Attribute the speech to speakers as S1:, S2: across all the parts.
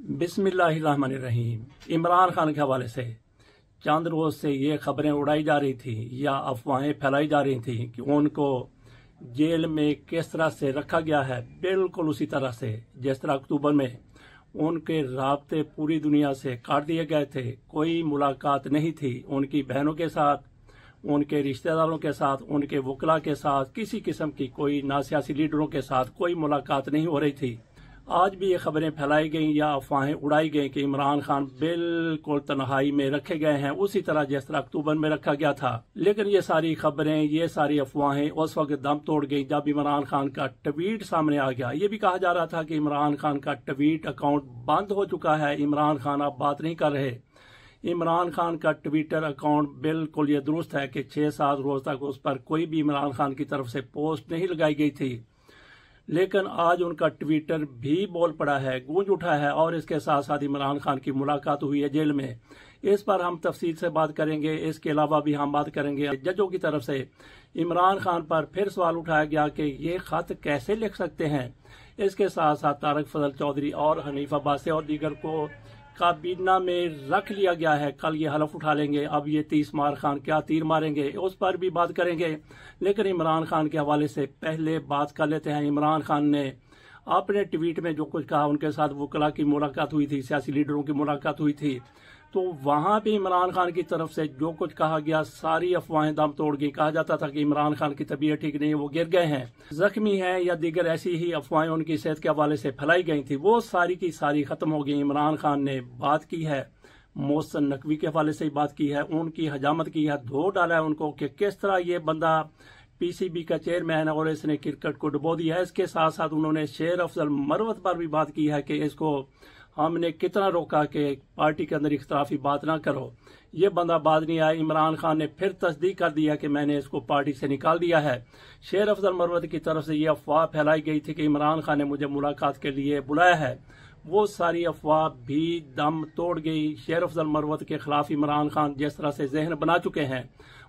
S1: बिस्मिल्लाहिर्रहमानिर्रहीम। इमरान खान के हवाले से चंद रोज से ये खबरें उड़ाई जा रही थी या अफवाहें फैलाई जा रही थी कि उनको जेल में किस तरह से रखा गया है, बिल्कुल उसी तरह से जिस तरह अक्टूबर में उनके राब्ते पूरी दुनिया से काट दिए गए थे। कोई मुलाकात नहीं थी उनकी बहनों के साथ, उनके रिश्तेदारों के साथ, उनके वकला के साथ, किसी किस्म की कोई ना सियासी लीडरों के साथ कोई मुलाकात नहीं हो रही थी। आज भी ये खबरें फैलाई गई या अफवाहें उड़ाई गई कि इमरान खान बिल्कुल तन्हाई में रखे गए हैं, उसी तरह जिस तरह अक्टूबर में रखा गया था। लेकिन ये सारी खबरें, ये सारी अफवाहें उस वक्त दम तोड़ गई जब इमरान खान का ट्वीट सामने आ गया। ये भी कहा जा रहा था कि इमरान खान का ट्वीट अकाउंट बंद हो चुका है, इमरान खान अब बात नहीं कर रहे। इमरान खान का ट्विटर अकाउंट बिल्कुल ये दुरुस्त है कि 6-7 रोज तक उस पर कोई भी इमरान खान की तरफ से पोस्ट नहीं लगाई गई थी। लेकिन आज उनका ट्विटर भी बोल पड़ा है, गूंज उठा है और इसके साथ साथ इमरान खान की मुलाकात हुई है जेल में। इस पर हम तफसील से बात करेंगे। इसके अलावा भी हम बात करेंगे जजों की तरफ से इमरान खान पर फिर सवाल उठाया गया कि ये खत कैसे लिख सकते हैं। इसके साथ साथ तारक फजल चौधरी और हनीफ अब्बासी और दीगर को काबीना में रख लिया गया है। कल ये हलफ उठा लेंगे, अब ये 30 मार खान क्या तीर मारेंगे, उस पर भी बात करेंगे। लेकिन इमरान खान के हवाले से पहले बात कर लेते हैं। इमरान खान ने अपने ट्वीट में जो कुछ कहा, उनके साथ वकला की मुलाकात हुई थी, सियासी लीडरों की मुलाकात हुई थी, तो वहां भी इमरान खान की तरफ से जो कुछ कहा गया सारी अफवाहें दम तोड़ गई। कहा जाता था कि इमरान खान की तबीयत ठीक नहीं है, वो गिर गए हैं, जख्मी हैं, या दीगर ऐसी ही अफवाहें उनकी सेहत के हवाले से फैलाई गई थी। वो सारी की सारी खत्म हो गई। इमरान खान ने बात की है, मोहसिन नकवी के हवाले से बात की है, उनकी हजामत की है, धो डाला है उनको कि किस तरह ये बंदा पीसीबी का चेयरमैन है और इसने क्रिकेट को डुबो दिया है। इसके साथ साथ उन्होंने शेर अफजल मरवत पर भी बात की है कि इसको हमने कितना रोका कि पार्टी के अंदर इख्तलाफी बात ना करो। ये बंदा बात नहीं आया। इमरान खान ने फिर तस्दीक कर दिया कि मैंने इसको पार्टी से निकाल दिया है। शेर अफजल मरवत की तरफ से ये अफवाह फैलाई गई थी कि इमरान खान ने मुझे मुलाकात के लिए बुलाया है, वो सारी अफवाह भी दम तोड़ गई। शेर अफजल मरवत के खिलाफ इमरान खान जिस तरह से जहन बना चुके हैं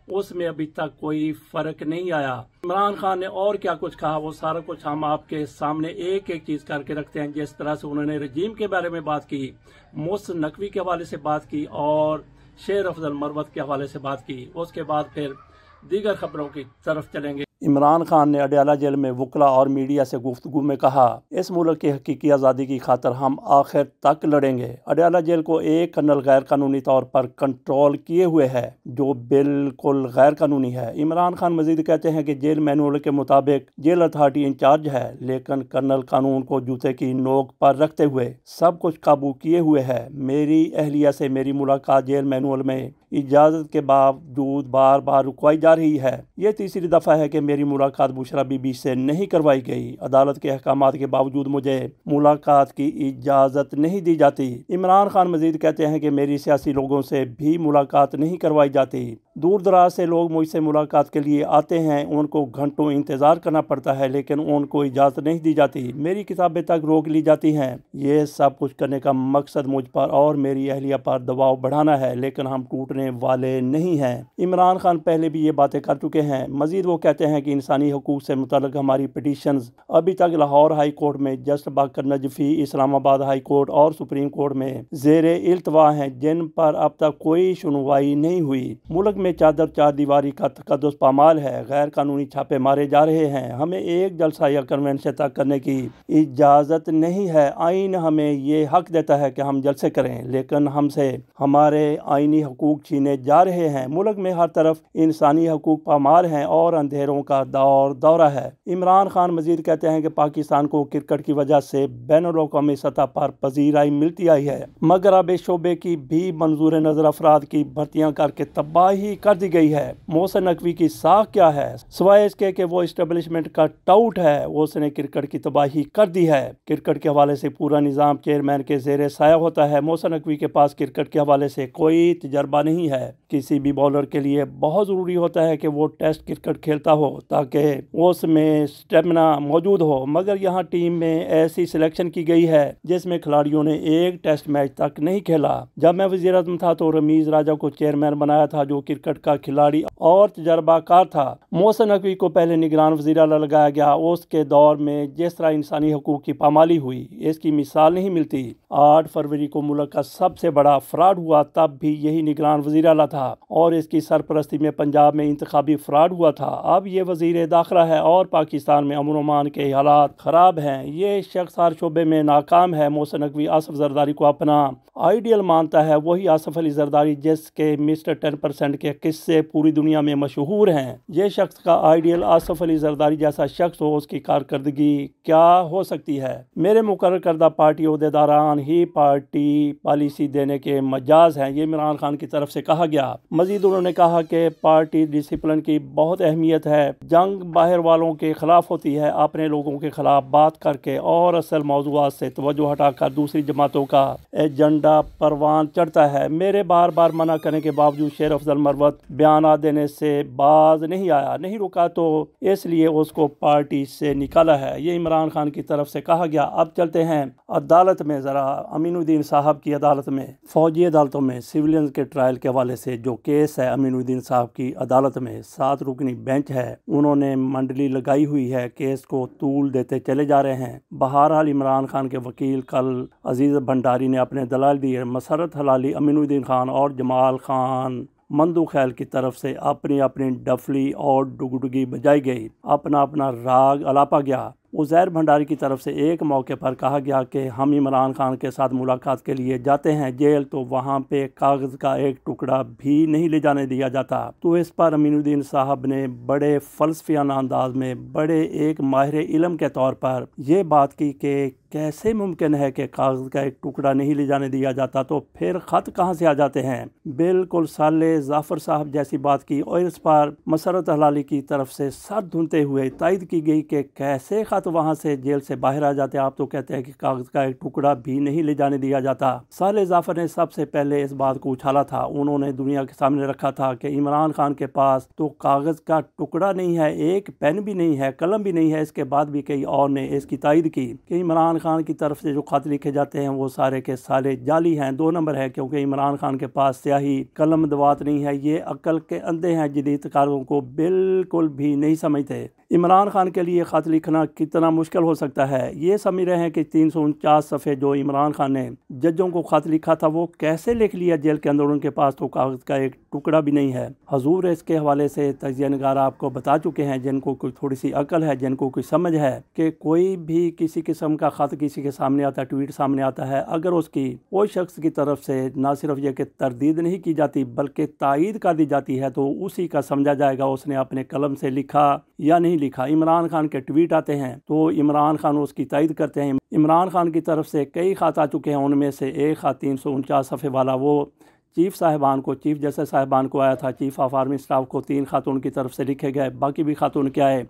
S1: उसमें अभी तक कोई फर्क नहीं आया। इमरान खान ने और क्या कुछ कहा वो सारा कुछ हम आपके सामने एक एक चीज करके रखते हैं। जिस तरह से उन्होंने रजीम के बारे में बात की, मोहसिन नकवी के हवाले से बात की और शेर अफजल मरवत के हवाले से बात की, उसके बाद फिर दीगर खबरों की तरफ चलेंगे। इमरान खान ने अडयाला जेल में वकला और मीडिया से गुफ्तगू में कहा, इस मुल्क की हकीकी आज़ादी की खातर हम आखिर तक लड़ेंगे। अडयाला जेल को एक कर्नल गैर कानूनी तौर पर कंट्रोल किए हुए है जो बिल्कुल गैर कानूनी है। इमरान खान मजीद कहते हैं कि जेल मैनुअल के मुताबिक जेल अथॉरिटी इंचार्ज है, लेकिन कर्नल कानून को जूते की नोक पर रखते हुए सब कुछ काबू किए हुए है। मेरी अहलिया से मेरी मुलाकात जेल मैनुअल में इजाज़त के बावजूद बार बार रुकवाई जा रही है। ये तीसरी दफ़ा है कि मेरी मुलाकात बुशरा बीबी से नहीं करवाई गई। अदालत के अहकामात के बावजूद मुझे मुलाकात की इजाज़त नहीं दी जाती। इमरान खान मजीद कहते हैं कि मेरी सियासी लोगों से भी मुलाकात नहीं करवाई जाती। दूर दराज से लोग मुझसे मुलाकात के लिए आते हैं, उनको घंटों इंतज़ार करना पड़ता है, लेकिन उनको इजाज़त नहीं दी जाती। मेरी किताबें तक रोक ली जाती हैं। ये सब कुछ करने का मकसद मुझ पर और मेरी अहलिया पर दबाव बढ़ाना है, लेकिन हम टूटने वाले नहीं हैं। इमरान खान पहले भी ये बातें कर चुके हैं। मजीद वो कहते हैं कि इंसानी हकूक से मुतल्लिक़ हमारी पिटीशंस अभी तक लाहौर हाई कोर्ट में, जस्ट बाकर नजफी, इस्लामाबाद हाई कोर्ट और सुप्रीम कोर्ट में ज़ेरे इल्तवा हैं, जिन पर अब तक कोई सुनवाई नहीं हुई। मुल्क में चादर चार दीवारी का तकद्दुस पामाल है, गैर कानूनी छापे मारे जा रहे हैं। हमें एक जलसा या कन्वेंशन तक करने की इजाज़त नहीं है। आइन हमें ये हक देता है कि हम जलसे करें, लेकिन हमसे हमारे आइनी हकूक छीने जा रहे हैं। मुल्क में हर तरफ इंसानी हकूक पामाल हैं और अंधेरों का दौरा है। इमरान खान मजीद कहते हैं कि पाकिस्तान को क्रिकेट की वजह से बैनुल-अक़वामी सतह पर पजीराई मिलती आई है, मगर अब इस शोबे की भी मंजूर नजर अफराद की भर्तियां करके तबाही कर दी गई है। मोहसिन नकवी की साख क्या है, सिवाय इसके कि वो इस्टेब्लिशमेंट का टाउट है, उसने क्रिकेट की तबाही कर दी है। क्रिकेट के हवाले से पूरा निज़ाम चेयरमैन के ज़ेरे साया होता है। मोहसिन नकवी के पास क्रिकेट के हवाले से कोई तजर्बा नहीं है। किसी भी बॉलर के लिए बहुत ज़रूरी होता है कि वो टेस्ट क्रिकेट खेलता हो ताकि उसमें स्टेमिना मौजूद हो, मगर यहाँ टीम में ऐसी सिलेक्शन की गई है जिसमें खिलाड़ियों ने एक टेस्ट मैच तक नहीं खेला। जब मैं वज़ीर आज़म था तो रमीज़ राजा को चेयरमैन बनाया था, जो क्रिकेट का खिलाड़ी और तजर्बाकार था। मोहसिन नकवी को पहले निगरान वज़ीर आला लगाया गया। उसके दौर में जिस तरह इंसानी हकूक़ की पामाली हुई, इसकी मिसाल नहीं मिलती। 8 फरवरी को मुल्क का सबसे बड़ा फ्रॉड हुआ, तब भी यही निगरान वज़ीर आला था और इसकी सरपरस्ती में पंजाब में इंतखाबी फ्रॉड हुआ था। अब ये वज़ीर दाखिला है और पाकिस्तान में अमन अमान के हालात ख़राब हैं। ये शख्स हर शोबे में नाकाम है। मोहसिन नकवी आसिफ जरदारी को अपना आइडियल मानता है, वही आसिफ अली जरदारी जिसके मिस्टर 10% के किस्से पूरी दुनिया में मशहूर हैं। ये शख्स का आइडियल आसिफ अली जरदारी जैसा शख्स हो, उसकी कारकर्दगी क्या हो सकती है। मेरे मुकर्रर करदा पार्टी ओहदेदारान ही पार्टी पॉलिसी देने के मजाज हैं, ये इमरान खान की तरफ से कहा गया। मजीद उन्होंने कहा कि पार्टी डिसिप्लिन की बहुत अहमियत है। जंग बाहर वालों के खिलाफ होती है, अपने लोगों के खिलाफ बात करके और असल मौज़ूआत से तवज्जो हटाकर दूसरी जमातों का एजेंडा परवान चढ़ता है। मेरे बार बार मना करने के बावजूद शेर अफजल मरवत बयान देने से बाज नहीं आया, नहीं रुका, तो इसलिए उसको पार्टी से निकाला है। ये इमरान खान की तरफ से कहा गया। अब चलते हैं अदालत में, ज़रा अमीनुद्दीन साहब की अदालत में, फौजी अदालतों में सिविलियन के ट्रायल के हवाले से जो केस है अमीनुद्दीन साहब की अदालत में, 7 रुकनी बेंच है, उन्होंने मंडली लगाई हुई है, केस को तूल देते चले जा रहे हैं। बहरहाल इमरान खान के वकील कल अजीज भंडारी ने अपने दलाल दिए। मसरत हलाली, अमीनुद्दीन खान और जमाल खान मंदू खैल की तरफ से अपनी अपनी डफली और डुगडुगी बजाई गई, अपना अपना राग अलापा गया। उज़ैर भंडारी की तरफ से एक मौके पर कहा गया कि हम इमरान खान के साथ मुलाकात के लिए जाते हैं जेल, तो वहाँ पे कागज़ का एक टुकड़ा भी नहीं ले जाने दिया जाता। तो इस पर अमीनुद्दीन साहब ने बड़े फ़लसफियाना अंदाज में, बड़े एक माहिर इल्म के तौर पर यह बात की कि कैसे मुमकिन है कि कागज़ का एक टुकड़ा नहीं ले जाने दिया जाता, तो फिर ख़त कहाँ से आ जाते हैं। बिल्कुल साले जाफ़र साहब जैसी बात की और इस पर मसरत हलाली की तरफ से सर धुनते हुए तायद की गई कि कैसे तो वहां से जेल से बाहर आ जाते। आप तो कहते हैं कि कागज का एक टुकड़ा भी नहीं ले जाने दिया जाता। साले जाफर ने सबसे पहले इस बात को उछाला था। उन्होंने दुनिया के सामने रखा था कि इमरान खान के पास तो कागज का टुकड़ा नहीं है, एक पेन भी नहीं है, कलम भी नहीं है। इसके बाद भी कई और ने इसकी तायद की कि इमरान खान की तरफ से जो खत लिखे जाते हैं वो सारे के सारे जाली हैं, 2 नंबर है, क्योंकि इमरान खान के पास स्याही कलम दवात नहीं है। ये अक्ल के अंधे हैं, जदीद कारों को बिल्कुल भी नहीं समझते। इमरान खान के लिए खत लिखना कितना मुश्किल हो सकता है। ये समझ रहे हैं कि 349 सफ़े जो इमरान खान ने जजों को खत लिखा था वो कैसे लिख लिया जेल के अंदर। उनके पास तो कागज़ का एक टुकड़ा भी नहीं है। हजूर इसके हवाले से तजिया निगार आपको बता चुके हैं, जिनको कोई थोड़ी सी अकल है, जिनको कोई समझ है, कि कोई भी किसी किस्म का खत किसी के सामने आता है, ट्वीट सामने आता है, अगर उसकी कोई शख्स की तरफ से ना सिर्फ यह कि तरदीद नहीं की जाती बल्कि तायद कर दी जाती है, तो उसी का समझा जाएगा उसने अपने कलम से लिखा या नहीं लिखा। इमरान खान के ट्वीट आते हैं तो इमरान खान उसकी तायद करते हैं। इमरान खान की तरफ से कई खत आ चुके हैं, उनमें से एक खत 349 सफ़े वाला वो चीफ साहिबान को, चीफ जस्टिस साहिबान को आया था। चीफ ऑफ आर्मी स्टाफ को 3 खत उनकी तरफ से लिखे गए, बाकी भी खत उनके आए,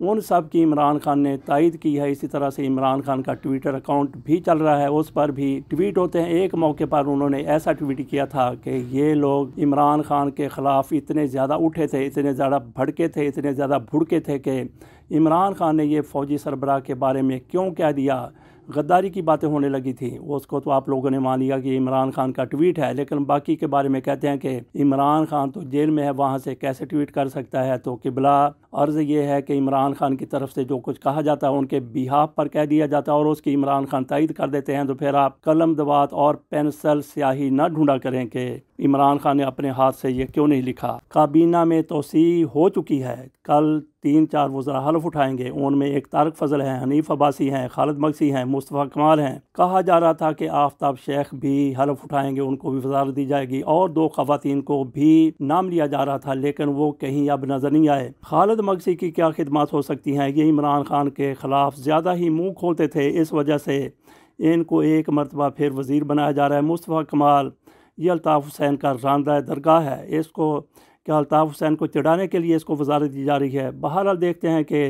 S1: उन सब की इमरान खान ने तायद की है। इसी तरह से इमरान खान का ट्विटर अकाउंट भी चल रहा है, उस पर भी ट्वीट होते हैं। एक मौके पर उन्होंने ऐसा ट्वीट किया था कि ये लोग इमरान खान के ख़िलाफ़ इतने ज़्यादा उठे थे, इतने ज़्यादा भड़के थे, इतने ज़्यादा भुड़के थे कि इमरान खान ने ये फ़ौजी सरबराह के बारे में क्यों कह दिया। गद्दारी की बातें होने लगी थी, उसको तो आप लोगों ने मान लिया कि इमरान खान का ट्वीट है, लेकिन बाकी के बारे में कहते हैं कि इमरान खान तो जेल में है, वहाँ से कैसे ट्वीट कर सकता है। तो किबला अर्ज़ ये है कि इमरान खान की तरफ से जो कुछ कहा जाता है उनके बिहाफ पर कह दिया जाता है और उसकी इमरान खान तायद कर देते हैं। तो फिर आप कलम दवात और पेंसिल स्याही न ढूंढा करें कि इमरान खान ने अपने हाथ से ये क्यों नहीं लिखा। काबीना में तोसी हो चुकी है, कल 3-4 वज़रा हल्फ उठाएंगे। उनमें एक तारक फजल हैं, हनीफ अब्बासी हैं, खालिद मगसी हैं, मुस्तफ़ा कमाल हैं। कहा जा रहा था कि आफ्ताब शेख भी हल्फ उठाएंगे, उनको भी वज़ारत दी जाएगी, और 2 ख़वातीन को भी नाम लिया जा रहा था, लेकिन वो कहीं अब नज़र नहीं आए। खालिद मगसी की क्या खिदमत हो सकती हैं, ये इमरान खान के ख़िलाफ़ ज़्यादा ही मुँह खोलते थे, इस वजह से इनको एक मरतबा फिर वज़ीर बनाया जा रहा है। मुस्तफ़ा कमाल ये अल्ताफ़ हुसैन का रांदा दरगाह है, इसको क्या अल्ताफ़ हुसैन को चिढ़ाने के लिए इसको वज़ारत दी जा रही है। बहरहाल देखते हैं कि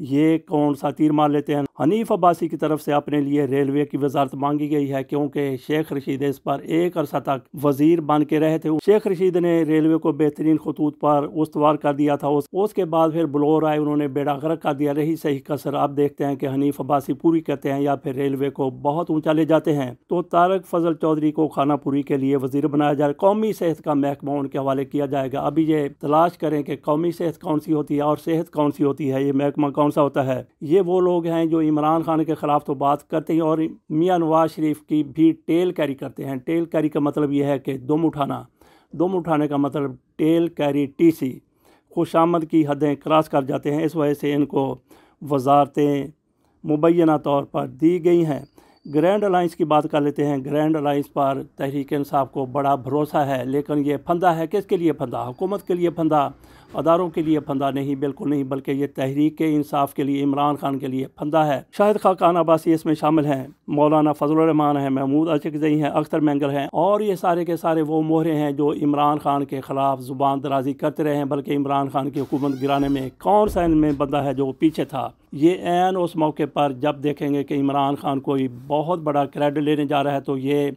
S1: ये कौन सा तीर मार लेते हैं। हनीफ अब्बासी की तरफ से अपने लिए रेलवे की वजारत मांगी गई है, क्योंकि शेख रशीद इस पर एक अरसा तक वजीर बन के रहे थे। शेख रशीद ने रेलवे को बेहतरीन खतूत पर उस्तवार कर दिया था। उसके बाद फिर ब्लोर आए, उन्होंने बेड़ा गर्क कर दिया। रही सही कसर अब देखते हैं कि हनीफ अब्बासी पूरी करते हैं या फिर रेलवे को बहुत ऊंचा ले जाते हैं। तो तारक फजल चौधरी को खानापुरी के लिए वजीर बनाया जाए, कौमी सेहत का महकमा उनके हवाले किया जाएगा। अभी ये तलाश करें कि कौमी सेहत कौन सी होती है और सेहत कौन सी होती है, ये महकमा कौन कौन सा होता है। ये वो लोग हैं जो इमरान खान के ख़िलाफ़ तो बात करते हैं और मियां नवाज शरीफ की भी टेल कैरी करते हैं। टेल कैरी का मतलब ये है कि दुम उठाना। दुम उठाने का मतलब टेल कैरी TC, खुशामद की हदें क्रॉस कर जाते हैं। इस वजह से इनको वजारतें मुबैना तौर पर दी गई हैं। ग्रैंड अलाइंस की बात कर लेते हैं। ग्रैंड अलाइंस पर तहरीक इंसाफ को बड़ा भरोसा है, लेकिन ये फंदा है किसके लिए फंदा? हुकूमत के लिए फंदा, अदारों के लिए फंदा नहीं, बिल्कुल नहीं, बल्कि ये तहरीक इंसाफ के लिए, इमरान खान के लिए फंदा है। शाहिद खाकान अब्बासी इसमें शामिल हैं, मौलाना फजलुर रहमान हैं, महमूद अचकज़ई हैं, अख्तर मेंगल हैं, और ये सारे के सारे वो मोहरे हैं जो इमरान खान के ख़िलाफ़ ज़ुबान दराजी करते रहे हैं। बल्कि इमरान खान की हुकूमत गिराने में कौन सा इनमें बंदा है जो पीछे था? ये ऐन उस मौके पर जब देखेंगे कि इमरान खान कोई बहुत बड़ा क्रेडिट लेने जा रहा है तो ये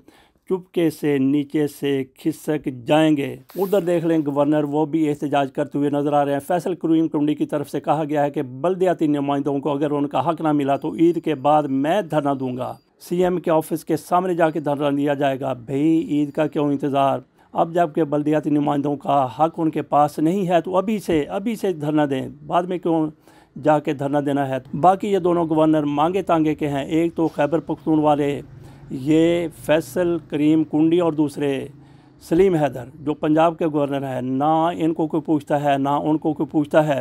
S1: चुपके से नीचे से खिसक जाएंगे। उधर देख लें गवर्नर, वो भी एहतजाज करते हुए नजर आ रहे हैं। फैसल करीम कुंडी की तरफ से कहा गया है कि बल्दियाती नुमाइंदों को अगर उनका हक ना मिला तो ईद के बाद मैं धरना दूंगा। CM के ऑफिस के सामने जाके धरना दिया जाएगा। भाई ईद का क्यों इंतज़ार? अब जबकि बल्दियाती नुमाइंदों का हक उनके पास नहीं है तो अभी से धरना दें, बाद में क्यों जाके धरना देना है? बाकी ये दोनों गवर्नर मांगे तांगे के हैं। एक तो खैबर पख्तूनख्वा ये फैसल करीम कुंडी और दूसरे सलीम हैदर जो पंजाब के गवर्नर हैं। ना इनको कोई पूछता है ना उनको कोई पूछता है।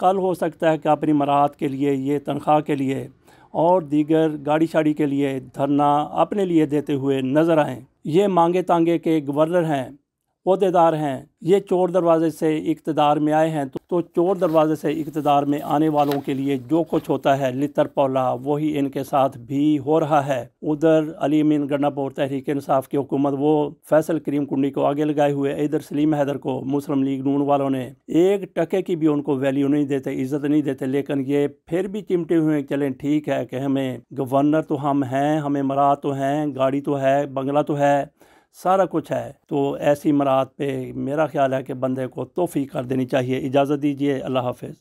S1: कल हो सकता है कि अपनी मराहत के लिए, ये तनख्वाह के लिए और दीगर गाड़ी शाड़ी के लिए धरना अपने लिए देते हुए नज़र आएँ। ये मांगे तांगे के गवर्नर हैं, ओहदेदार हैं। ये चोर दरवाजे से इक़्तिदार में आए हैं तो चोर दरवाजे से इक़्तिदार में आने वालों के लिए जो कुछ होता है लितर पौला, वही इनके साथ भी हो रहा है। उधर अली अमीन गन्नापुर तहरीक इंसाफ की हुकूमत वो फैसल करीम कुंडी को आगे लगाए हुए, इधर सलीम हैदर को मुस्लिम लीग नून वालों ने एक टके की भी उनको वैल्यू नहीं देते, इज़्ज़त नहीं देते। लेकिन ये फिर भी चिमटे हुए चलें, ठीक है कि हमें गवर्नर तो हम हैं, हमें मराहत तो हैं, गाड़ी तो है, बंगला तो है, सारा कुछ है। तो ऐसी मराहत पे मेरा ख्याल है कि बंदे को तौफीक कर देनी चाहिए। इजाज़त दीजिए, अल्लाह हाफ़िज़।